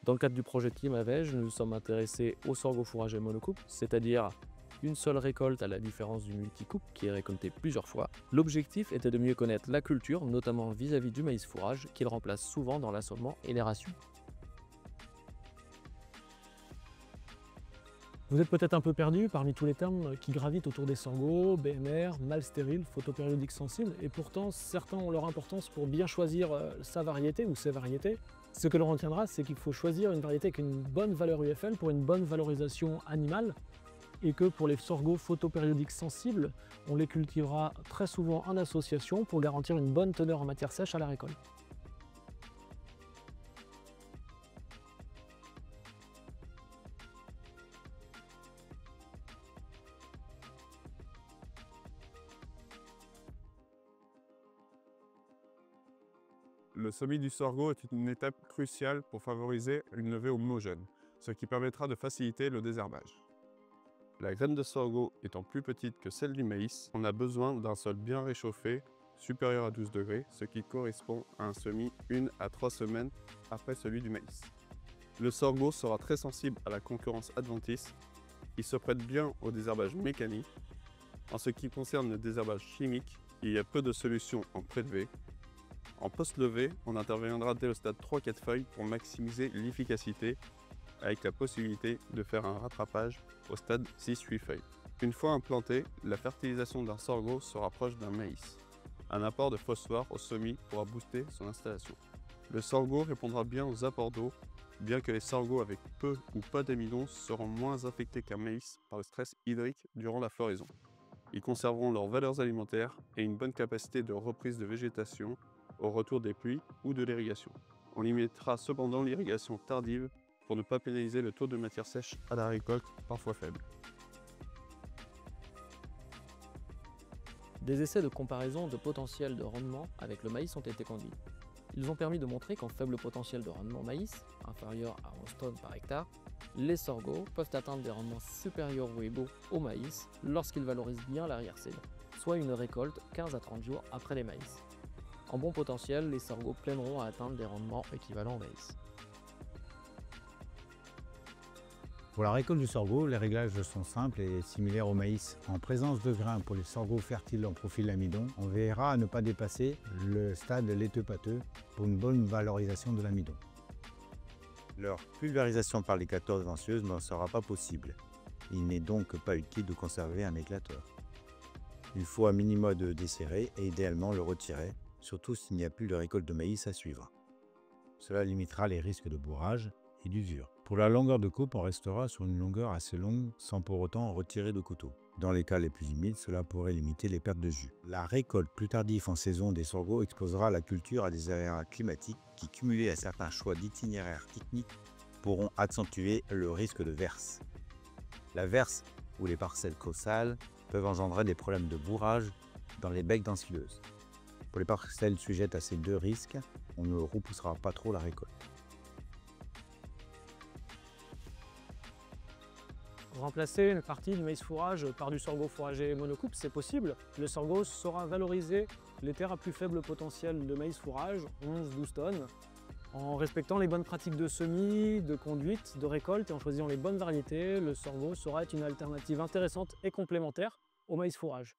Dans le cadre du projet Climavège, nous nous sommes intéressés au sorgho fourragé monocoupe, c'est-à-dire une seule récolte à la différence du multicoupe qui est récolté plusieurs fois. L'objectif était de mieux connaître la culture, notamment vis-à-vis du maïs fourrage, qu'il remplace souvent dans l'assolement et les rations. Vous êtes peut-être un peu perdu parmi tous les termes qui gravitent autour des sorgho, BMR, mâle stérile, photopériodique sensible, et pourtant certains ont leur importance pour bien choisir sa variété ou ses variétés. Ce que l'on retiendra, c'est qu'il faut choisir une variété avec une bonne valeur UFL pour une bonne valorisation animale, et que pour les sorgho photopériodiques sensibles, on les cultivera très souvent en association pour garantir une bonne teneur en matière sèche à la récolte. Le semis du sorgho est une étape cruciale pour favoriser une levée homogène, ce qui permettra de faciliter le désherbage. La graine de sorgho étant plus petite que celle du maïs, on a besoin d'un sol bien réchauffé, supérieur à 12 degrés, ce qui correspond à un semis 1 à 3 semaines après celui du maïs. Le sorgho sera très sensible à la concurrence adventice. Il se prête bien au désherbage mécanique. En ce qui concerne le désherbage chimique, il y a peu de solutions en prélevé. En post-levée, on interviendra dès le stade 3-4 feuilles pour maximiser l'efficacité, avec la possibilité de faire un rattrapage au stade 6-8 feuilles. Une fois implanté, la fertilisation d'un sorgho se rapproche d'un maïs. Un apport de phosphore au semis pourra booster son installation. Le sorgho répondra bien aux apports d'eau, bien que les sorghos avec peu ou pas d'amidon seront moins affectés qu'un maïs par le stress hydrique durant la floraison. Ils conserveront leurs valeurs alimentaires et une bonne capacité de reprise de végétation au retour des pluies ou de l'irrigation. On limitera cependant l'irrigation tardive pour ne pas pénaliser le taux de matière sèche à la récolte, parfois faible. Des essais de comparaison de potentiel de rendement avec le maïs ont été conduits. Ils ont permis de montrer qu'en faible potentiel de rendement maïs, inférieur à 11 tonnes par hectare, les sorghos peuvent atteindre des rendements supérieurs ou égaux au maïs lorsqu'ils valorisent bien l'arrière-saison, soit une récolte 15 à 30 jours après les maïs. En bon potentiel, les sorghos peineront à atteindre des rendements équivalents au maïs. Pour la récolte du sorgho, les réglages sont simples et similaires au maïs. En présence de grains pour les sorghos fertiles en profil amidon, on veillera à ne pas dépasser le stade laiteux-pâteux pour une bonne valorisation de l'amidon. Leur pulvérisation par l'éclateur venceuse n'en sera pas possible. Il n'est donc pas utile de conserver un éclateur. Il faut un minima de desserrer et idéalement le retirer, surtout s'il n'y a plus de récolte de maïs à suivre. Cela limitera les risques de bourrage et d'usure. Pour la longueur de coupe, on restera sur une longueur assez longue sans pour autant retirer de coteaux. Dans les cas les plus humides, cela pourrait limiter les pertes de jus. La récolte plus tardive en saison des sorghos exposera la culture à des aléas climatiques qui, cumulés à certains choix d'itinéraires techniques, pourront accentuer le risque de verse. La verse ou les parcelles causales peuvent engendrer des problèmes de bourrage dans les becs d'ensileuses. Pour les parcelles sujettes à ces deux risques, on ne repoussera pas trop la récolte. Remplacer une partie du maïs fourrage par du sorgho fourragé monocoupe, c'est possible. Le sorgho saura valoriser les terres à plus faible potentiel de maïs fourrage, 11-12 tonnes, en respectant les bonnes pratiques de semis, de conduite, de récolte et en choisissant les bonnes variétés. Le sorgho saura être une alternative intéressante et complémentaire au maïs fourrage.